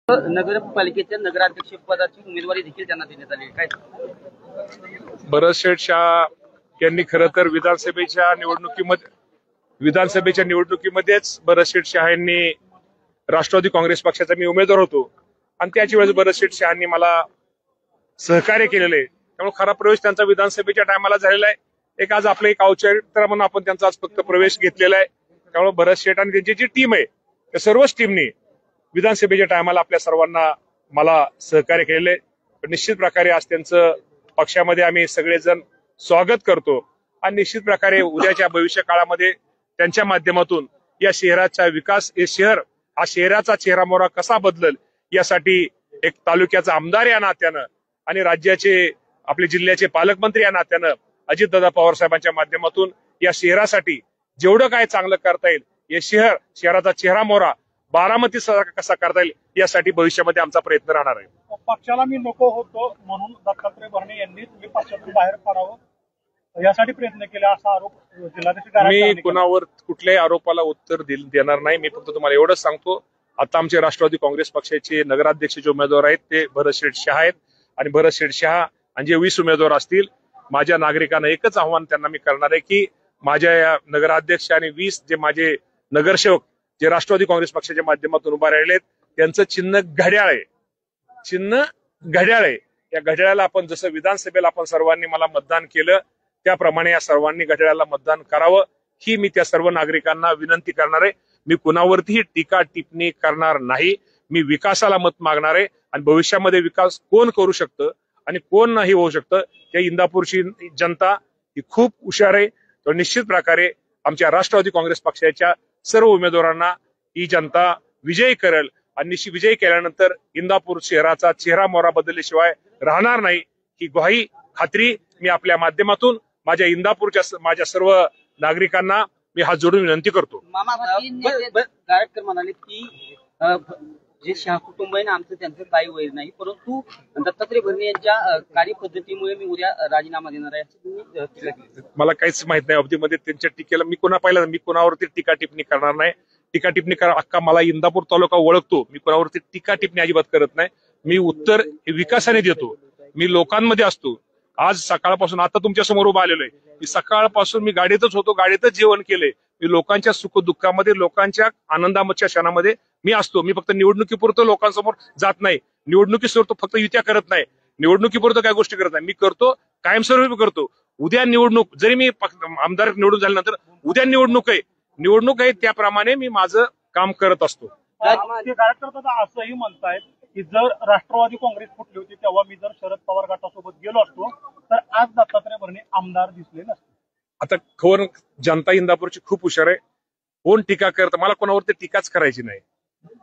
नगरपालिकेच्या नगराध्यक्ष पदाची उमेदवारी देखील त्यांना देण्यात आली आहे। काय भरत शेठ शाह यांनी खरं तर विधानसभेच्या निवडणुकीमध्येच भरत शेठ शाह यांनी राष्ट्रवादी काँग्रेस पक्षाचा मी उमेदवार होतो आणि त्याच वेळेस भरत शेठ शाह यांनी मला सहकार्य केलेलं आहे। त्यामुळे खरा प्रवेश त्यांचा विधानसभेच्या टायमाला झालेला आहे। एक आज आपलं एक औचित्य म्हणून आपण त्यांचा आज फक्त प्रवेश घेतलेला आहे। त्यामुळे भरत शेठ आणि त्यांची जी टीम आहे त्या सर्वच टीमनी विधानसभेच्या टायमाला आपल्या सर्वांना मला सहकार्य केलेले आहे। निश्चित प्रकारे आज त्यांचं पक्षामध्ये आम्ही सगळेजण स्वागत करतो आणि निश्चित प्रकारे उद्याच्या भविष्य काळामध्ये त्यांच्या माध्यमातून या शहराचा विकास, हे शहर हा शहराचा चेहरा मोहरा कसा बदलेल यासाठी एक तालुक्याचा आमदार या नात्यानं आणि राज्याचे आपले जिल्ह्याचे पालकमंत्री या नात्यानं अजितदादा पवार साहेबांच्या माध्यमातून या शहरासाठी जेवढं काय चांगलं करता येईल, हे शहराचा चेहरा मोहरा बारामती कसा करता येईल यासाठी भविष्यामध्ये आमचा प्रयत्न राहणार आहे। पक्षाला मी नको होतो म्हणून दत्तात्रय भरणे यांनी तुम्ही पक्षातून बाहेर पडावं यासाठी प्रयत्न केला असा आरोप जिल्हाधिकारी मी कुणावर कुठल्याही आरोपाला उत्तर देणार नाही। मी फक्त तुम्हाला एवढंच सांगतो, आता आमचे राष्ट्रवादी काँग्रेस पक्षाचे नगराध्यक्ष जे उमेदवार आहेत ते भरत शेठ शाह आहेत आणि भरत शेठ शाह आणि जे 20 उमेदवार असतील, माझ्या नागरिकांना एकच आव्हान त्यांना मी करणार आहे की माझ्या या नगराध्यक्ष आणि 20 जे माझे नगरसेवक जे राष्ट्रवादी काँग्रेस पक्षाच्या माध्यमातून उभा राहिलेत त्यांचं चिन्ह घड्याळ आहे। चिन्ह घड्याळ आहे। या घड्याळाला आपण जसं विधानसभेला आपण सर्वांनी मला मतदान केलं त्याप्रमाणे या सर्वांनी घड्याळाला मतदान करावं ही मी त्या सर्व नागरिकांना विनंती करणार आहे। मी कुणावरतीही टीका टिप्पणी करणार नाही। मी विकासाला मत मागणार आहे आणि भविष्यामध्ये विकास कोण करू शकतं आणि कोण नाही होऊ शकतं त्या इंदापूरची जनता ही खूप हुशार आहे। तर निश्चित प्रकारे आमच्या राष्ट्रवादी काँग्रेस पक्षाच्या सर्व उमेदवारांना ही जनता विजयी करेल आणि निश्चित विजयी केल्यानंतर इंदापूर शहराचा चेहरा मोहरा बदलल्याशिवाय राहणार नाही ही ग्वाही खात्री मी आपल्या माध्यमातून माझ्या इंदापूरच्या माझ्या सर्व नागरिकांना मी हात जोडून विनंती करतो। गायककर म्हणाले की जे शाह कुटुंब आहे ना आमचं त्यांचं काही वैर नाही, परंतु दत्तात्रय भरणे यांच्या कार्यपद्धतीमुळे मी उद्या राजीनामा देणार आहे असं तुम्ही मला काहीच माहित नाही अवधीमध्ये त्यांच्या टीकेला मी मी कोणावरती टीका टिप्पणी करणार नाही। टीका टिप्पणी करा अख्खा मला इंदापूर तालुका ओळखतो, मी कोणावरती टीका टिप्पणी अजिबात करत नाही। मी उत्तर विकासाने देतो, मी लोकांमध्ये असतो। आज सकाळपासून आता तुमच्या समोर उभा आलेलो आहे, मी सकाळपासून मी गाडीतच होतो, गाडीतच जेवण केलंय। मी लोकांच्या सुख दुःखामध्ये लोकांच्या आनंदाच्या क्षणामध्ये मी असतो। मी फक्त निवडणुकीपुरतं लोकांसमोर जात नाही, निवडणुकीसमोर फक्त युत्या करत नाही, निवडणुकीपुरतं काय गोष्टी करत नाही, मी करतो कायमस्वरूपी करतो। उद्या निवडणूक जरी मी आमदार निवडून झाल्यानंतर उद्या निवडणूक आहे त्याप्रमाणे मी माझं काम करत असतो। असंही म्हणतायत की जर राष्ट्रवादी काँग्रेस फुटली होती तेव्हा मी जर शरद पवार गटासोबत गेलो असतो तर आज दत्तात्रय भरणे आमदार दिसले नसते। आता खबर जनता इंदापूरची खूप हुशार आहे। कोण टीका करतं, मला कोणावरती टीकाच करायची नाही।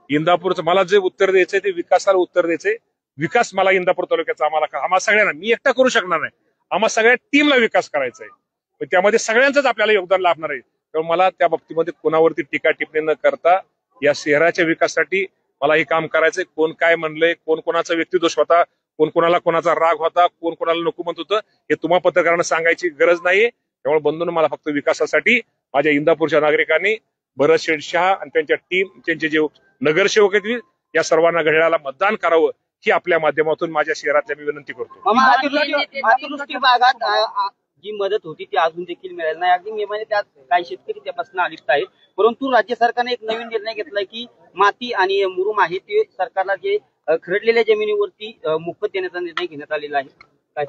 इंदापूरचं मला जे उत्तर द्यायचंय ते विकासाला उत्तर द्यायचंय। विकास मला इंदापूर तालुक्याचा आम्हाला सगळ्यांना, मी एकटा करू शकणार नाही, आम्हा सगळ्या टीमला विकास करायचा आहे। त्यामध्ये सगळ्यांचंच आपल्याला योगदान लाभणार आहे। त्यामुळे मला त्या बाबतीमध्ये कोणावरती टीका टिप्पणी न करता या शहराच्या विकासासाठी मला हे काम करायचंय। कोण काय म्हणलंय, कोण कोणाचा व्यक्तिदोष होता, कोण कोणाला कोणाचा राग होता, कोण कोणाला नको म्हणत होतं हे तुम्हा पत्रकारांना सांगायची गरज नाहीये। त्यामुळे बंधूंनो मला फक्त विकासासाठी माझ्या इंदापूरच्या नागरिकांनी भरत शेठ शाह आणि त्यांच्या टीम, त्यांचे जे नगरसेवक आहेत या सर्वांना घड्याळाला मतदान करावं ही आपल्या माध्यमातून माझ्या शहरातल्या मी विनंती करतो। अतिवृष्टी भागात जी मदत होती ती अजून देखील मिळाली नाही। अगदी नियमाने त्यात काही शेतकरी त्यापासून अलिप्त आहेत, परंतु राज्य सरकारने एक नवीन निर्णय घेतलाय की माती आणि मुरुम आहे ते सरकारला जे खरडलेल्या जमिनीवरती मोफत देण्याचा निर्णय घेण्यात आलेला आहे। काय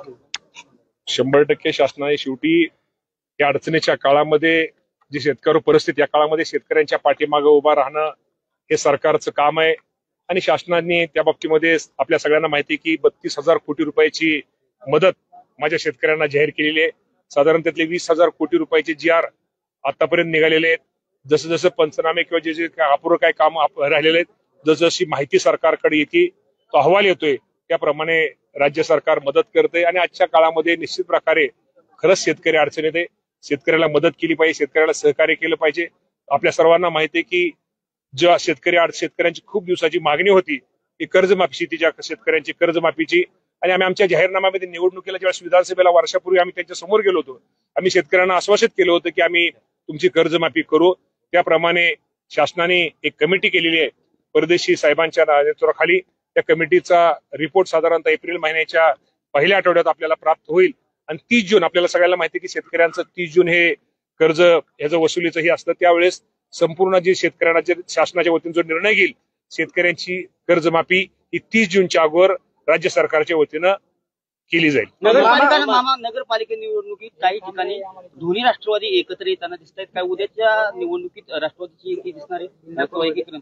100% शासनाने शेवटी या अडचणीच्या काळामध्ये जी शेतकरी परिस्थिती या काळामध्ये शेतकऱ्यांच्या पाठीमागे उभा राहणं हे सरकारचं काम आहे आणि शासनाने त्या बाबतीमध्ये आपल्या सगळ्यांना माहिती की 32,000 कोटी रुपयाची मदत माझ्या शेतकऱ्यांना जाहीर केलेली आहे। साधारण त्यातले 20,000 कोटी रुपयाचे GR आतापर्यंत निघालेले आहेत। जसं जसं पंचनामे किंवा जे जे अपुरं काय काम राहिलेले आहेत, जसजशी माहिती सरकारकडे येते तो अहवाल येतोय त्याप्रमाणे राज्य सरकार मदत करते आणि आजच्या काळामध्ये निश्चित प्रकारे खरंच शेतकरी अडचणीत आहे। शेतकऱ्याला मदत केली पाहिजे, शेतकऱ्याला सहकार्य केलं पाहिजे। आपल्या सर्वांना माहिती आहे की ज्या शेतकऱ्यांची खूप दिवसाची मागणी होती ती कर्जमाफीची, ज्या शेतकऱ्यांची कर्जमाफीची, आणि आम्ही आमच्या जाहीरनाम्यामध्ये निवडणुकीला ज्यावेळेस विधानसभेला वर्षापूर्वी आम्ही त्यांच्या समोर गेलो होतो, आम्ही शेतकऱ्यांना आश्वासित केलं होतं की आम्ही तुमची कर्जमाफी करू। त्याप्रमाणे शासनाने एक कमिटी केलेली आहे, परदेशी साहेबांच्या नेतृत्वाखाली त्या कमिटीचा रिपोर्ट साधारणतः एप्रिल महिन्याच्या पहिल्या आठवड्यात आपल्याला प्राप्त होईल. आणि 30 जून आपल्याला सगळ्याला माहिती आहे की शेतकऱ्यांचं 30 जून हे कर्ज ह्याचं वसुलीचं हे असतं. त्यावेळेस संपूर्ण जे शेतकऱ्यांना जे शासनाच्या वतीने जो निर्णय घेईल शेतकऱ्यांची कर्जमाफी ही 30 जूनच्या अगोदर राज्य सरकारच्या वतीनं केली जाईल. नगरपालिका निवडणुकीत काही ठिकाणी दोन्ही राष्ट्रवादी एकत्र येताना दिसत आहेत. काय उद्याच्या निवडणुकीत राष्ट्रवादीची एकी दिसणार आहे?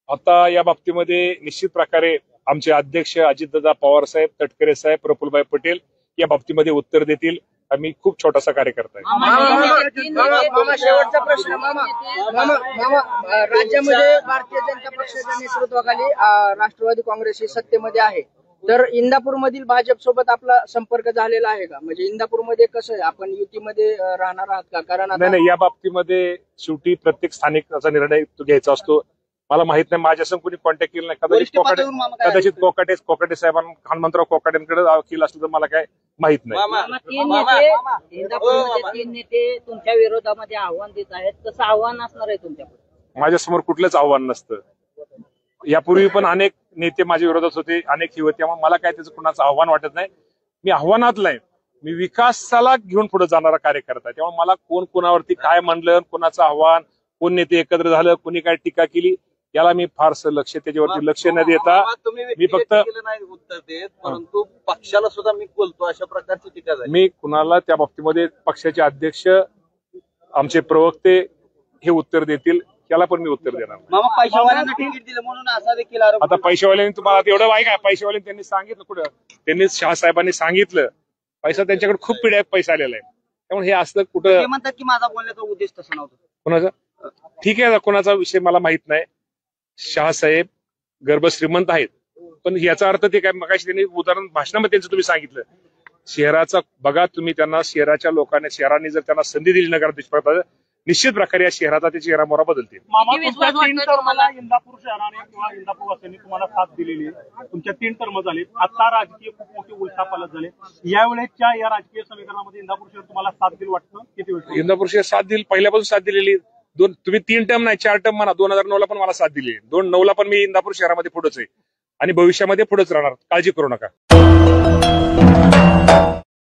आता या बाबतीमध्ये निश्चित प्रकारे आमचे अध्यक्ष अजितदादा पवार साहेब, तटकरे साहेब, प्रफुल्लभाई पटेल या बाबतीमध्ये उत्तर देतील. आम्ही खूप छोटासा कार्यकर्ता आहे. शेवटचा प्रश्न राज्यामध्ये भारतीय जनता पक्षाच्या नेतृत्वाखाली राष्ट्रवादी काँग्रेस ही सत्तेमध्ये आहे, तर इंदापूरमधील भाजप सोबत आपला संपर्क झालेला आहे का? म्हणजे इंदापूरमध्ये कसं आहे, आपण युतीमध्ये राहणार आहात का? कारण नाही, या बाबतीमध्ये शेवटी प्रत्येक स्थानिकाचा निर्णय घ्यायचा असतो. मला माहित नाही, माझ्यासंग कोणी कॉन्टॅक्ट केलं नाही. कदाचित कोकाटे साहेबांना, हनुमंतराव कोकाटेंकडे केलं असलं तर मला काय माहित नाही. तीन नेते तुमच्या विरोधामध्ये आव्हान देत आहेत, कसं आव्हान असणार आहे तुमच्याकडे? माझ्यासमोर कुठलंच आव्हान नसतं. यापूर्वी पण अनेक नेते माझ्या विरोधात होते, अनेक ही होते. त्यामुळे मला काय त्याचं कुणाचं आव्हान वाटत नाही. मी आव्हानातला आहे. मी विकासाला घेऊन पुढे जाणारा कार्यकर्ता आहे. त्यामुळे मला कोण कोणावरती काय म्हणलं, कोणाचं आव्हान, कोण नेते एकत्र झालं, कोणी काय टीका केली, याला मी फारसं त्याच्यावरती लक्ष न देता मी फक्त उत्तर देत, परंतु पक्षाला सुद्धा मी बोलतो अशा प्रकारची टीका झाली. मी कुणाला त्या बाबतीमध्ये पक्षाचे अध्यक्ष, आमचे प्रवक्ते हे उत्तर देतील, त्याला पण मी उत्तर देणार. पैशावाल्यांना तिकीट दिलं म्हणून असा देखील आरोप. आता पैशावाल्यांनी तुम्हाला एवढं आहे का? पैशावाल्यांनी त्यांनी सांगितलं कुठं, त्यांनी शहासाहेबांनी सांगितलं पैसा त्यांच्याकडे खूप पिढ्यात पैसा आलेला आहे. त्यामुळे हे असलं कुठं. ते म्हणतात की माझा बोलण्याचा उद्देश तसा नव्हता. कोणाचा? ठीक आहे, कोणाचा विषय मला माहित नाही. शहासाहेब गर्भ श्रीमंत आहेत, पण याचा अर्थ ते काय, मगाशी त्यांनी उदाहरण भाषणामध्ये त्यांचं तुम्ही सांगितलं, शहराचा बघा तुम्ही, त्यांना शहराच्या लोकांनी, शहरांनी जर त्यांना संधी दिली नगराध्यक्ष, निश्चित प्रकारे या शहराचा ते चेहरा मोहरा बदलतील. तुमच्या 3 टर्मला इंदापूर शहराने किंवा इंदापूर वासियांनी तुम्हाला साथ दिलेली आहे. तुमच्या 3 टर्म झाले. आता राजकीय खूप मोठी उलथापालथ झाले. यावेळेच्या या राजकीय समीकरणामध्ये इंदापूर शहर तुम्हाला साथ दिल वाटतं? किती वेळ इंदापूर शहर साथ दिली? पहिल्यापासून साथ दिलेली. तुम्ही 3 टर्म नाही 4 टर्म म्हणा. 2009 पण मला साथ दिली. 2009 पण मी इंदापूर शहरामध्ये पुढेच आहे आणि भविष्यामध्ये पुढेच राहणार. काळजी करू नका.